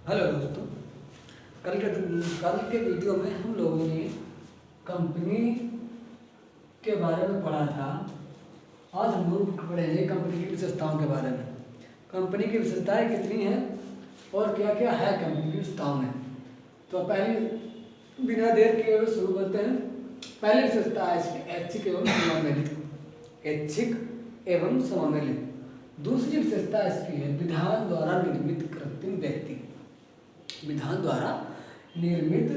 Hello दोस्तों। कल के वीडियो में हम लोगों ने कंपनी के बारे में पढ़ा था। आज हम लोग पढ़ेंगे कंपनी की विशेषताओं के बारे में। कंपनी की विशेषताएं कितनी हैं और क्या क्या है कंपनी की विशेषताओं में। तो पहले बिना देर किए हुए शुरू करते हैं। पहली विशेषता है इसकी ऐच्छिक एवं समामेलित। ऐच्छिक एवं समामेलित। दूसरी विशेषता इसकी है विधान द्वारा निर्मित कृत्रिम व्यक्ति। विधान द्वारा निर्मित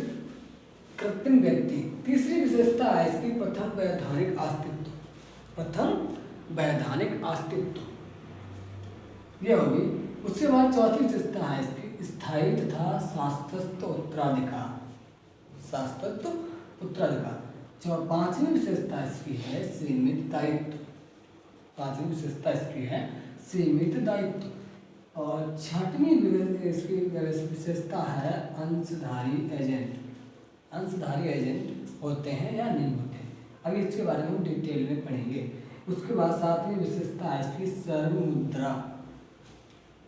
कृत्रिम व्यक्ति। तीसरी विशेषता है इसकी प्रथम वैधानिक अस्तित्व। प्रथम वैधानिक अस्तित्व यह होगी। उसके बाद चौथी विशेषता है इसकी स्थायी तथा शाश्वत उत्तराधिकार। शाश्वत उत्तराधिकार। पांचवी विशेषता इसकी है सीमित दायित्व। पांचवी विशेषता इसकी है सीमित दायित्व। और छठवीं इसकी विशेषता है अंशधारी एजेंट। अंशधारी एजेंट होते हैं या नहीं होते हैं, अभी इसके बारे में हम डिटेल में पढ़ेंगे। उसके बाद सातवीं विशेषता है इसकी सर्वमुद्रा।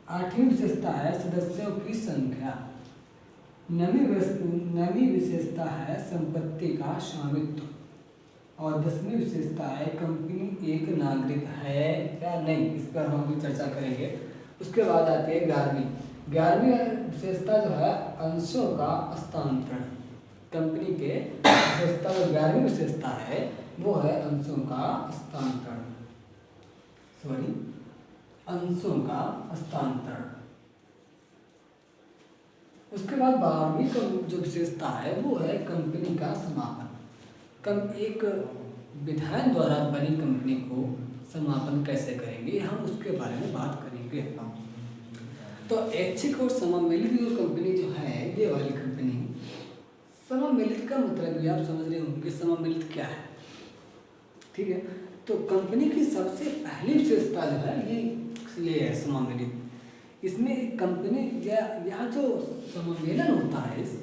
आठवीं विशेषता है सदस्यों की संख्या। नवीं विशेषता है संपत्ति का स्वामित्व। और 10वीं विशेषता है कंपनी एक नागरिक है या नहीं, इस पर हम भी चर्चा करेंगे। उसके बाद आती है 11वीं विशेषता जो है अंशों का हस्तांतरण। कंपनी के विशेषता जो 11वीं विशेषता है वो है अंशों का हस्तांतरण। अंशों का हस्तांतरण। उसके बाद 12वीं जो विशेषता है वो है कंपनी का समापन। एक विधान द्वारा बनी कंपनी को समापन कैसे करेंगे, हम उसके बारे में बात करेंगे। तो ऐच्छिक और समामेलित जो कंपनी जो है, ये वाली कंपनी, समामेलित का मतलब भी आप समझ रहे होंगे समामेलित क्या है, ठीक है। तो कंपनी की सबसे पहली विशेषता जो है ये है समामेलित। इसमें कंपनी या यहाँ जो समामेलन होता है, इस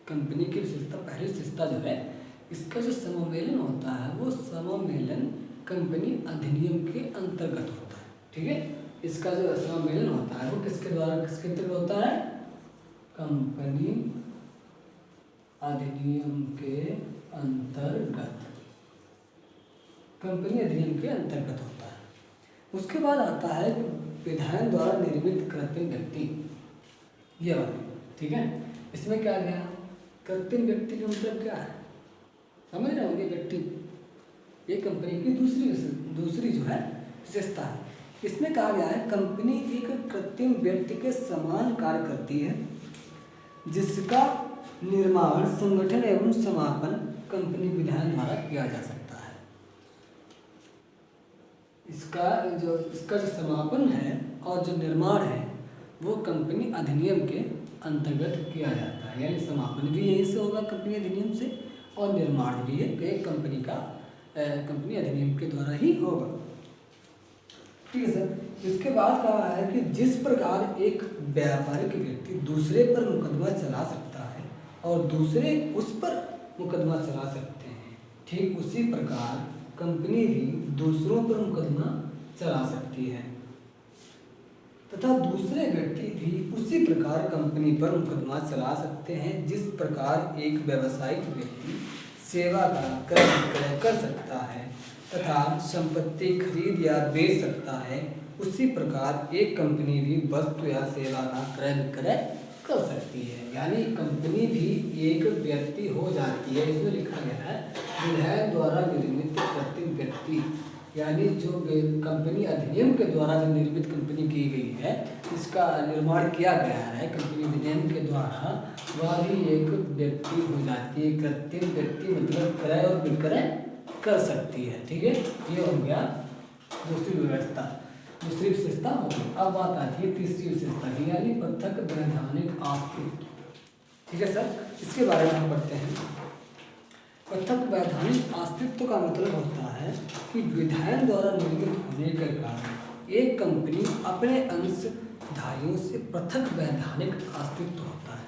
कंपनी की विशेषता पहली विशेषता जो है, इसका जो समामेलन होता है वो समामेलन कंपनी अधिनियम के अंतर्गत होता है, ठीक है। इसका जो समामेलन होता है वो किसके अंतर्गत होता है, कंपनी अधिनियम के अंतर्गत। कंपनी अधिनियम के अंतर्गत होता है। उसके बाद आता है विधान द्वारा निर्मित कृत्रिम व्यक्ति, ये वाली, ठीक है। इसमें क्या गया, कृत्रिम व्यक्ति का मतलब क्या है, समझ रहे होंगे। व्यक्ति ये कंपनी की दूसरी जो है विशेषता है। इसमें कहा गया है कंपनी एक कृत्रिम व्यक्ति के समान कार्य करती है जिसका निर्माण संगठन एवं समापन कंपनी विधान द्वारा किया जा सकता है। इसका जो समापन है और जो निर्माण है वो कंपनी अधिनियम के अंतर्गत किया जाता है। यानी समापन भी यहीं से होगा कंपनी अधिनियम से, और निर्माण भी एक कंपनी अधिनियम के द्वारा ही होगा, ठीक है सर। इसके बाद कहा है कि जिस प्रकार एक व्यापारिक व्यक्ति दूसरे पर मुकदमा चला सकता है और दूसरे उस पर मुकदमा चला सकते हैं, ठीक उसी प्रकार कंपनी भी दूसरों पर मुकदमा चला सकती है तथा दूसरे व्यक्ति भी उसी प्रकार कंपनी पर मुकदमा चला सकते हैं। जिस प्रकार एक व्यावसायिक व्यक्ति सेवा का क्रय विक्रय कर सकता है तथा संपत्ति खरीद या बेच सकता है, उसी प्रकार एक कंपनी भी वस्तु या सेवा का क्रय विक्रय कर सकती है। यानी कंपनी भी एक व्यक्ति हो जाती है। इसमें लिखा गया है विधान द्वारा निर्मित कृत्रिम व्यक्ति, यानी जो कंपनी अधिनियम के द्वारा जो निर्मित कंपनी की गई है, इसका निर्माण किया गया है कंपनी अधिनियम के द्वारा, वह भी एक व्यक्ति हो जाती है। कृत्रिम व्यक्ति मतलब क्रय और विक्रय कर सकती है, ठीक है। ये हो गया दूसरी विशेषता हो गई। अब बात आती है तीसरी विशेषता की, यानी पृथक वैधानिक अस्तित्व, ठीक है सर। इसके बारे में हम पढ़ते हैं। पृथक वैधानिक अस्तित्व का मतलब होता है कि विधान द्वारा निर्मित होने के कारण एक कंपनी अपने अंशधारियों से पृथक वैधानिक अस्तित्व होता है।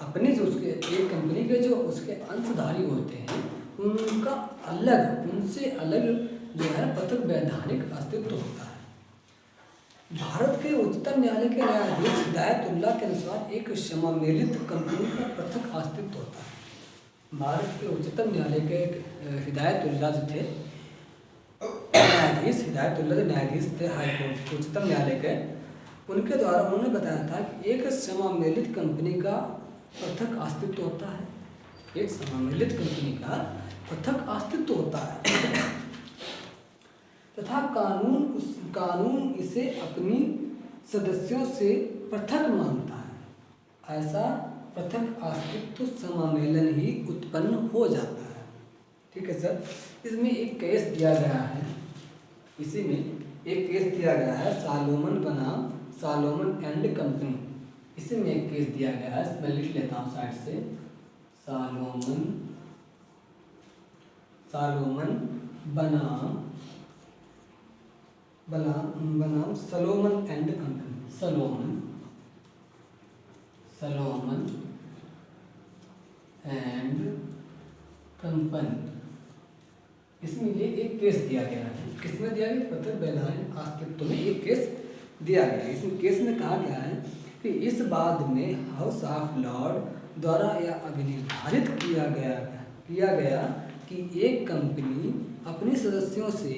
अपने जो उसके एक कंपनी के जो उसके अंशधारी होते हैं उनसे अलग जो है पृथक वैधानिक अस्तित्व होता है। भारत के उच्चतम न्यायालय के न्यायाधीश हिदायतुल्ला के अनुसार एक समामेलित कंपनी का पृथक अस्तित्व होता है। भारत के उच्चतम न्यायालय के हिदायतुल्ला जो थे न्यायाधीश, हिदायतुल्ला जो न्यायाधीश थे हाईकोर्ट के उच्चतम न्यायालय के, उनके द्वारा उन्होंने बताया था कि एक समामेलित कंपनी का पृथक अस्तित्व होता है। एक समामेलित कंपनी का पृथक अस्तित्व होता है तथा कानून इसे अपनी सदस्यों से पृथक मानता है। ऐसा पृथक अस्तित्व समामेलन ही उत्पन्न हो जाता है। ठीक है सर, इसमें एक केस दिया गया है, इसी में एक केस दिया गया है सालोमन बनाम सालोमन एंड कंपनी। इसी में एक केस दिया गया है, मैं लिख लेता हूँ साइड से, सालोमन बनाम Salomon and company, Salomon and company. इसमें ये एक केस दिया गया है। किसमें दिया गया? पृथक वैधानिक अस्तित्व में एक केस दिया गया है। इसमें केस में कहा गया है कि इस बात में हाउस ऑफ लॉर्ड द्वारा यह अभिनिर्धारित किया गया कि एक कंपनी अपने सदस्यों से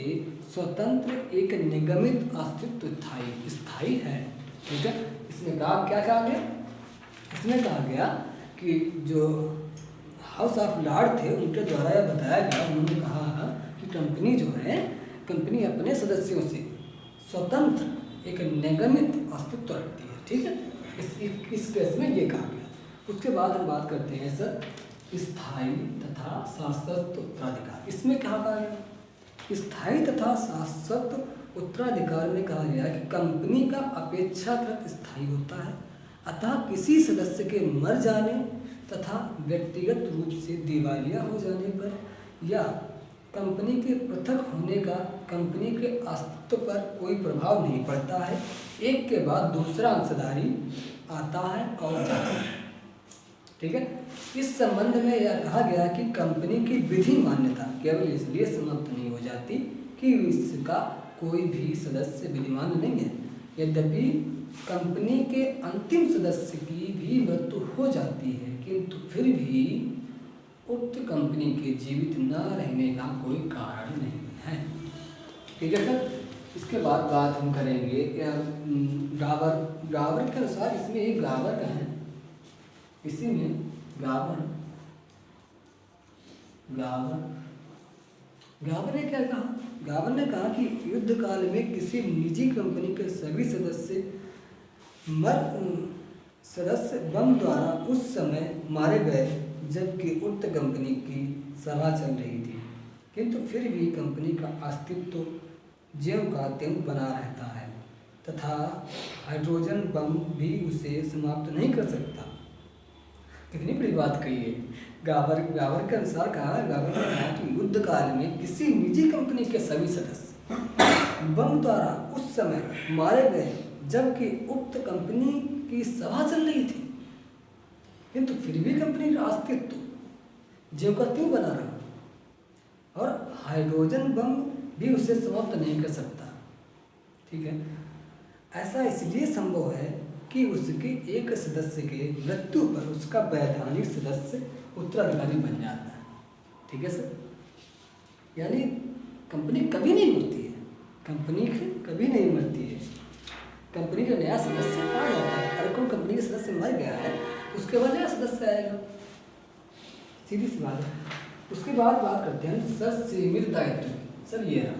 स्वतंत्र एक निगमित अस्तित्व स्थायी है। ठीक है, इसमें क्या कहा गया? इसमें कहा गया कि जो हाउस ऑफ लॉर्ड थे उनके द्वारा यह बताया गया, उन्होंने कहा कि कंपनी जो है, कंपनी अपने सदस्यों से स्वतंत्र एक निगमित अस्तित्व रखती है। ठीक है, इस केस में ये कहा गया। उसके बाद हम बात करते हैं सर स्थायी तथा शाश्वत उत्तराधिकार। इसमें क्या कहा गया? स्थायी तथा शाश्वत उत्तराधिकार में कहा गया कि कंपनी का अपेक्षाकृत स्थायी होता है, अतः किसी सदस्य के मर जाने तथा व्यक्तिगत रूप से दिवालिया हो जाने पर या कंपनी के पृथक होने का कंपनी के अस्तित्व पर कोई प्रभाव नहीं पड़ता है। एक के बाद दूसरा अंशधारी आता है और जाता है। ठीक है, इस संबंध में यह कहा गया कि कंपनी की विधि मान्यता केवल इसलिए समाप्त नहीं हो जाती कि इसका कोई भी सदस्य विधिमान नहीं है। यद्यपि कंपनी के अंतिम सदस्य की भी मृत्यु हो जाती है, किंतु फिर भी उक्त कंपनी के जीवित न रहने का कोई कारण नहीं है। ठीक है सर, इसके बाद बात हम करेंगे गावर के अनुसार। इसमें एक गावर का है, इसी में गावर ने क्या कहा? गावर ने कहा कि युद्ध काल में किसी निजी कंपनी के सभी सदस्य बम द्वारा उस समय मारे गए जबकि उक्त कंपनी की सभा चल रही थी, किंतु फिर भी कंपनी का अस्तित्व ज्यों का त्यों बना रहता है तथा हाइड्रोजन बम भी उसे समाप्त नहीं कर सकता। कितनी बड़ी बात कही है। गावर के अनुसार गावर ने कहा कि युद्ध काल में किसी निजी कंपनी के सभी सदस्य बम द्वारा उस समय मारे गए जबकि उक्त कंपनी की सभा चल रही थी, किंतु फिर भी कंपनी का अस्तित्व ज्यों का त्यों बना रहा और हाइड्रोजन बम भी उसे समाप्त नहीं कर सकता। ठीक है, ऐसा इसलिए संभव है कि उसके एक सदस्य के मृत्यु पर उसका वैधानिक सदस्य उत्तराधिकारी बन जाता है। ठीक है सर, यानी कंपनी कभी नहीं मरती है, कंपनी कभी नहीं मरती है। कंपनी का नया सदस्य आ जाता है। अगर कोई कंपनी का सदस्य मर गया है उसके बाद नया सदस्य आएगा, सीधी सी बात है। उसके बाद बात करते हैं सर सीमित दायित्व। सर ये रहा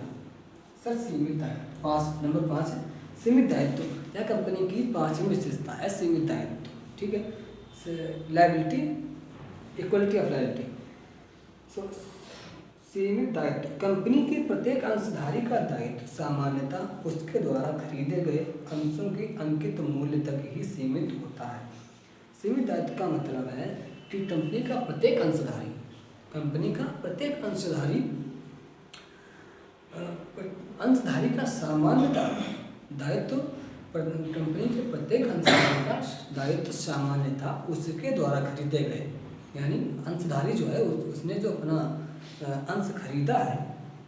सर सीमित दायित्व, नंबर 5 है सीमित दायित्व। यह कंपनी की 5वीं विशेषता है, सीमित दायित्व। ठीक है, लायबिलिटी, इक्वलिटी ऑफ लायबिलिटी। सो सीमित दायित्व, कंपनी के प्रत्येक अंशधारी का दायित्व सामान्यतः उसके द्वारा खरीदे गए अंशों के अंकित मूल्य तक ही सीमित होता है। सीमित दायित्व का मतलब है कि कंपनी का प्रत्येक अंशधारी का सामान्यतः दायित्व, कंपनी के प्रत्येक अंशधारी का दायित्व सामान्यतः उसके द्वारा खरीदे गए, यानी अंशधारी जो है उसने जो अपना अंश खरीदा है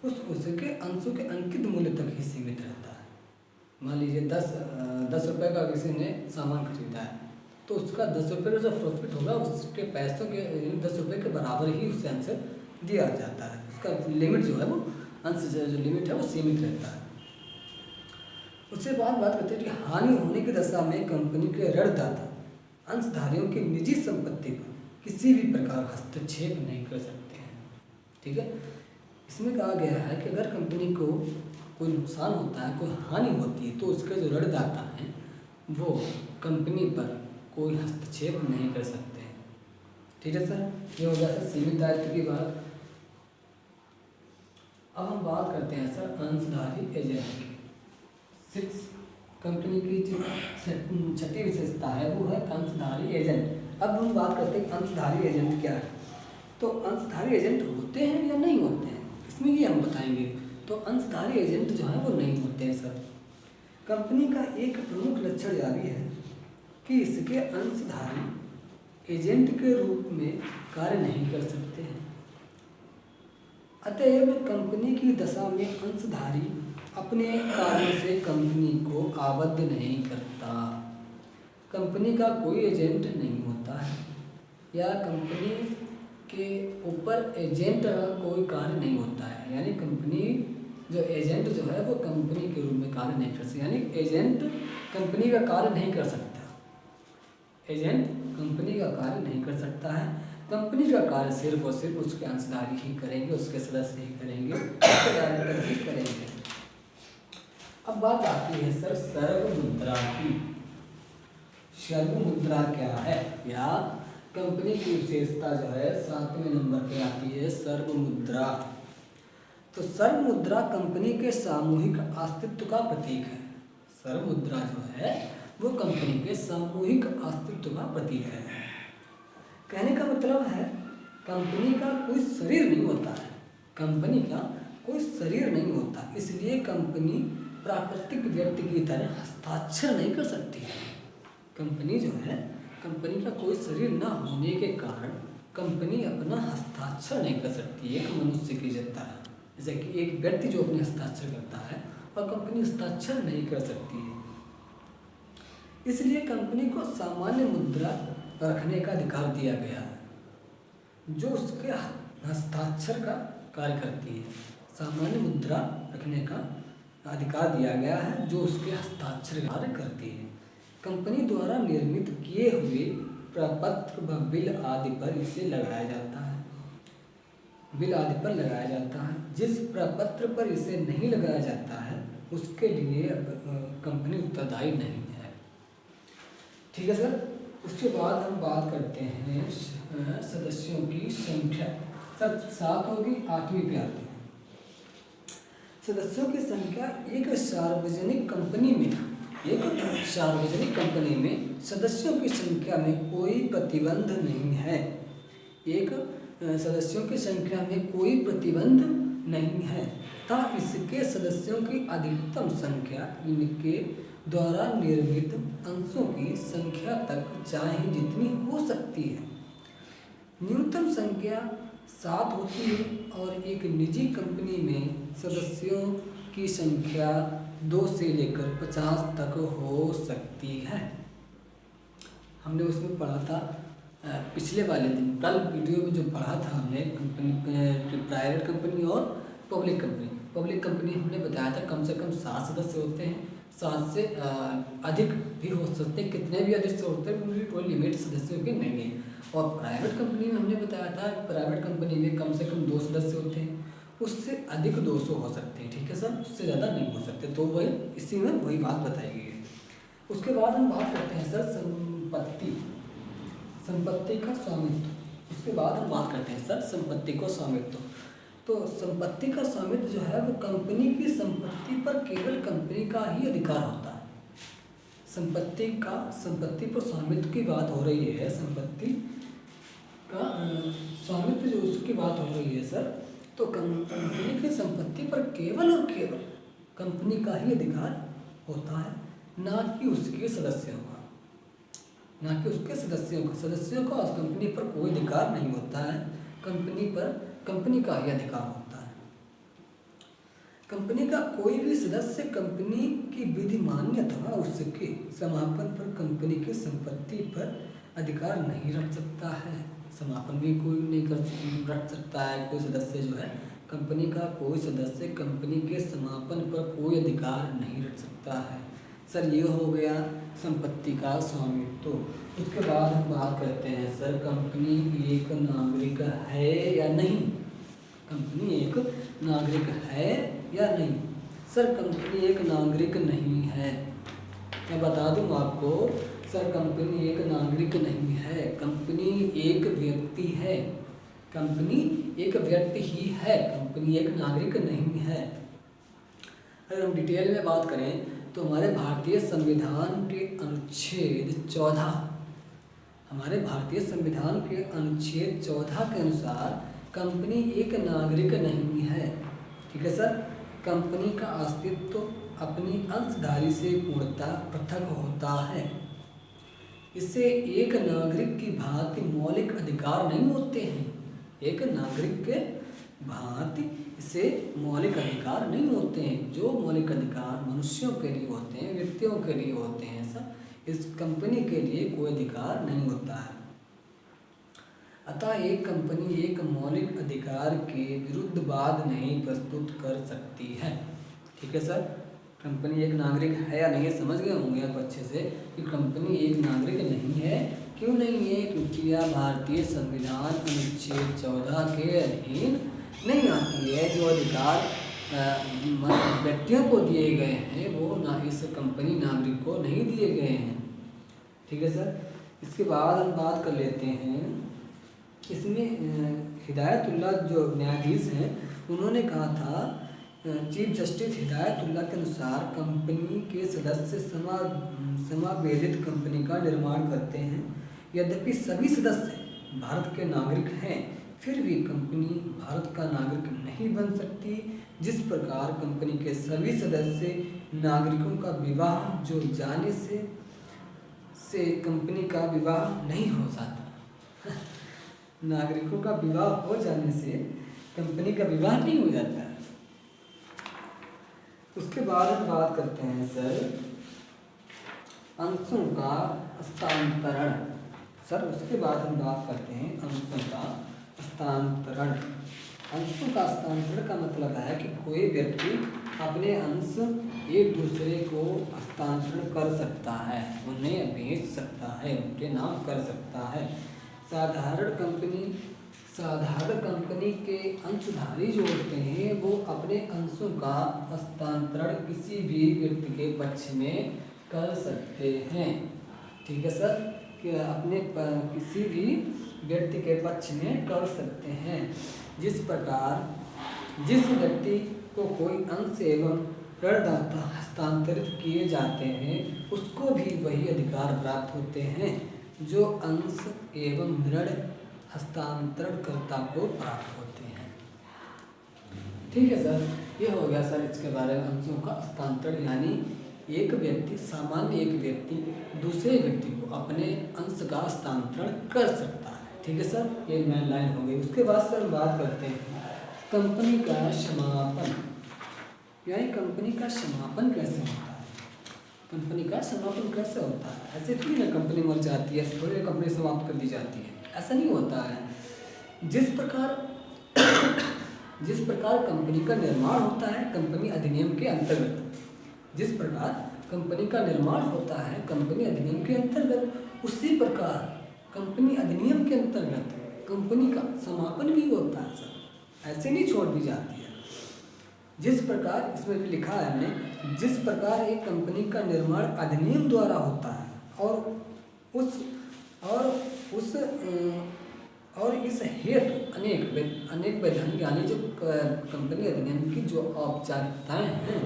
उसके अंशों के अंकित मूल्य तक ही सीमित रहता है। मान लीजिए 10 रुपये का किसी ने सामान खरीदा है, तो उसका 10 रुपये का जो प्रॉफिट होगा उसके पैसों के 10 रुपये के बराबर ही उसे आंसर दिया जाता है। उसका लिमिट जो है वो अंश जो लिमिट है वो सीमित रहता है। उसके बाद बात करते हैं कि हानि होने की दशा में कंपनी के ऋणदाता अंशधारियों की निजी संपत्ति पर किसी भी प्रकार हस्तक्षेप नहीं कर सकते हैं। ठीक है, इसमें कहा गया है कि अगर कंपनी को कोई नुकसान होता है, कोई हानि होती है, तो उसके जो ऋणदाता हैं वो कंपनी पर कोई हस्तक्षेप नहीं कर सकते हैं। ठीक है सर, ये हो गया सर सीमित दायित्व की बात। अब हम बात करते हैं सर अंशधारी एजेंट की। 6 कंपनी की जो छठी विशेषता है वो है अंशधारी एजेंट। अब हम बात करते हैं अंशधारी एजेंट क्या है। तो अंशधारी एजेंट होते हैं या नहीं होते हैं, इसमें ये हम बताएंगे। तो अंशधारी एजेंट जो है वो नहीं होते हैं सर। कंपनी का एक प्रमुख लक्षण यह भी है कि इसके अंशधारी एजेंट के रूप में कार्य नहीं कर सकते हैं। अतएव कंपनी की दशा में अंशधारी अपने कार्यों से कंपनी को आबद्ध नहीं करता। कंपनी का कोई एजेंट नहीं होता है या कंपनी के ऊपर एजेंट का कोई कार्य नहीं होता है। यानी कंपनी जो एजेंट जो है वो कंपनी के रूप में कार्य नहीं कर सकता, यानी एजेंट कंपनी का कार्य नहीं कर सकता। एजेंट कंपनी का कार्य नहीं कर सकता है। कंपनी का कार्य सिर्फ और सिर्फ उसके अंशधारी ही करेंगे, उसके सदस्य ही करेंगे, उसके डायरेक्टर ही करेंगे। अब बात आती है सर सर्वमुद्रा की। सर्वमुद्रा क्या है, या कंपनी की विशेषता जो है 7वें नंबर पे आती है सर्वमुद्रा। तो सर्वमुद्रा कंपनी के सामूहिक अस्तित्व का प्रतीक है। सर्वमुद्रा जो है वो कंपनी के सामूहिक अस्तित्व का प्रतीक है। कहने का मतलब है कंपनी का कोई शरीर नहीं होता है, कंपनी का कोई शरीर नहीं होता, इसलिए कंपनी प्राकृतिक व्यक्ति की तरह हस्ताक्षर नहीं कर सकती है। कंपनी जो है, कंपनी का कोई शरीर ना होने के कारण कंपनी अपना हस्ताक्षर नहीं कर सकती एक मनुष्य की तरह। जैसे कि एक व्यक्ति जो अपने हस्ताक्षर करता है और कंपनी हस्ताक्षर नहीं कर सकती है। इसलिए कंपनी को सामान्य मुद्रा रखने का अधिकार दिया गया है जो उसके हस्ताक्षर का कार्य करती है। सामान्य मुद्रा रखने का अधिकार दिया गया है जो उसके हस्ताक्षर कार्य करती है। कंपनी द्वारा निर्मित किए हुए प्रपत्र व बिल आदि पर इसे लगाया जाता है। बिल आदि पर लगाया जाता है। जिस प्रपत्र पर इसे नहीं लगाया जाता है उसके लिए कंपनी उत्तरदायी नहीं है। ठीक है सर। उसके बाद हम बात करते हैं सदस्यों की संख्या। सर 7 होगी, 8वीं पे आते हैं। सदस्यों की संख्या एक सार्वजनिक कंपनी में सदस्यों की संख्या में कोई प्रतिबंध नहीं है। एक सदस्यों की संख्या में कोई प्रतिबंध नहीं है तथा इसके सदस्यों की अधिकतम संख्या इनके द्वारा निर्मित अंशों की संख्या तक चाहे जितनी हो सकती है। न्यूनतम संख्या 7 होती है और एक निजी कंपनी में सदस्यों की संख्या 2 से लेकर 50 तक हो सकती है। हमने उसमें पढ़ा था पिछले वाले दिन, कल वीडियो में जो पढ़ा था हमने कंपनी, प्राइवेट कंपनी और पब्लिक कंपनी। पब्लिक कंपनी हमने बताया था कम से कम 7 सदस्य होते हैं, 7 से अधिक भी हो सकते हैं, कितने भी अधिक से होते हैं उनकी कोई लिमिट सदस्यों की नहीं है। और प्राइवेट कंपनी में हमने बताया था प्राइवेट कंपनी में कम से कम 2 सदस्य होते हैं, उससे अधिक 200 हो सकते हैं। ठीक है सर, उससे ज़्यादा नहीं हो सकते। तो वही इसी में वही बात बताई गई है। उसके बाद हम बात करते हैं सर संपत्ति का स्वामित्व। उसके बाद हम बात करते हैं सर संपत्ति को स्वामित्व। तो संपत्ति का स्वामित्व जो है वो कंपनी की संपत्ति पर केवल कंपनी का ही अधिकार होता है। संपत्ति पर स्वामित्व की बात हो रही है, संपत्ति का स्वामित्व जो उसकी बात हो रही है सर, तो कंपनी की संपत्ति पर केवल और केवल कंपनी का ही अधिकार होता है, ना कि उसके सदस्यों का। ना कि उसके सदस्यों का उस कंपनी पर कोई अधिकार नहीं होता है, कंपनी पर कंपनी का ही अधिकार होता है। कंपनी का कोई भी सदस्य कंपनी की विधिमान्य अथवा उसके समापन पर कंपनी की संपत्ति पर अधिकार नहीं रख सकता है। समापन भी कोई नहीं रख सकता है। कोई सदस्य जो है कंपनी का कोई सदस्य कंपनी के समापन पर कोई अधिकार नहीं रख सकता है। सर ये हो गया संपत्ति का स्वामित्व। तो उसके बाद हम बात करते हैं सर कंपनी एक नागरिक है या नहीं। कंपनी एक नागरिक है या नहीं। सर कंपनी एक नागरिक नहीं है। मैं बता दूं आपको, सर कंपनी एक नागरिक नहीं है। कंपनी एक व्यक्ति है। कंपनी एक व्यक्ति ही है। कंपनी एक नागरिक नहीं है। अगर हम डिटेल में बात करें तो हमारे भारतीय संविधान के अनुच्छेद 14 हमारे भारतीय संविधान के अनुच्छेद 14 के अनुसार कंपनी एक नागरिक नहीं है। ठीक है सर। कंपनी का अस्तित्व अपनी अंशधारी से पूर्णतः पृथक होता है। इसे एक नागरिक की भांति मौलिक अधिकार नहीं होते हैं। एक नागरिक के भांति इसे मौलिक अधिकार नहीं होते हैं। जो मौलिक अधिकार मनुष्यों के लिए होते हैं, व्यक्तियों के लिए होते हैं, सर इस कंपनी के लिए कोई अधिकार नहीं होता है। अतः एक कंपनी एक मौलिक अधिकार के विरुद्ध वाद नहीं प्रस्तुत कर सकती है। ठीक है सर। कंपनी एक नागरिक है या नहीं समझ गए होंगे आप अच्छे से कि कंपनी एक नागरिक नहीं है। क्यों नहीं है? क्योंकि यह भारतीय संविधान अनुच्छेद 14 के अधीन नहीं आती है। जो अधिकार व्यक्तियों को दिए गए हैं वो इस कंपनी नागरिक को नहीं दिए गए हैं। ठीक है सर। इसके बाद हम बात कर लेते हैं, इसमें हिदायतुल्लाह जो न्यायाधीश हैं उन्होंने कहा था, चीफ जस्टिस हिदायतुल्लाह के अनुसार कंपनी के सदस्य समावेदित कंपनी का निर्माण करते हैं। यद्यपि सभी सदस्य भारत के नागरिक हैं, फिर भी कंपनी भारत का नागरिक नहीं बन सकती। जिस प्रकार कंपनी के सभी सदस्य नागरिकों का विवाह जो जाने से कंपनी का विवाह नहीं हो जाता नागरिकों का विवाह हो जाने से कंपनी का विवाह नहीं हो जाता है। उसके बाद हम बात करते हैं सर अंशों का हस्तांतरण। सर उसके बाद हम बात करते हैं अंशों का हस्तांतरण। अंशों का हस्तांतरण का मतलब है कि कोई व्यक्ति अपने अंश एक दूसरे को हस्तांतरण कर सकता है, उन्हें बेच सकता है, उनके नाम कर सकता है। साधारण कंपनी के अंशधारी जो होते हैं वो अपने अंशों का हस्तांतरण किसी भी व्यक्ति के पक्ष में कर सकते हैं। ठीक है सर। कि अपने किसी भी व्यक्ति के पक्ष में कर सकते हैं। जिस प्रकार जिस व्यक्ति को कोई अंश एवं ऋणदाता हस्तांतरित किए जाते हैं उसको भी वही अधिकार प्राप्त होते हैं जो अंश एवं ऋण हस्तांतरणकर्ता को प्राप्त होते हैं। ठीक है सर। ये हो गया सर इसके बारे में अंशों का हस्तांतरण, यानी एक व्यक्ति सामान्य एक व्यक्ति दूसरे व्यक्ति को अपने अंश का हस्तांतरण कर सकता है। ठीक है सर। ये मेन लाइन हो गई। उसके बाद सर बात करते हैं कंपनी का समापन, यानी कंपनी का समापन कैसे होता है। कंपनी का समापन कैसे होता है? ऐसे थोड़ी ना कंपनी मर जाती है, ऐसे थोड़ी ना कंपनी समाप्त कर दी जाती है, ऐसा नहीं होता है। जिस प्रकार कंपनी का निर्माण होता है कंपनी अधिनियम के अंतर्गत, जिस प्रकार कंपनी का निर्माण होता है कंपनी अधिनियम के अंतर्गत, उसी प्रकार कंपनी अधिनियम के अंतर्गत कंपनी का समापन भी होता है सर। ऐसे नहीं छोड़ दी जाती है। जिस प्रकार इसमें भी लिखा है हमने, जिस प्रकार एक कंपनी का निर्माण अधिनियम द्वारा होता है और इस हेतु अनेक वैधानिक यानी जो कंपनी अधिनियम की जो औपचारिकताएं हैं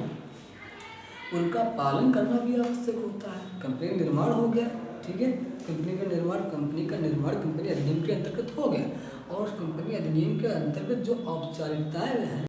उनका पालन करना भी आवश्यक होता है। कंपनी का निर्माण हो गया, ठीक है, कंपनी का निर्माण कंपनी अधिनियम के अंतर्गत हो गया और कंपनी अधिनियम के अंतर्गत जो औपचारिकताएं हैं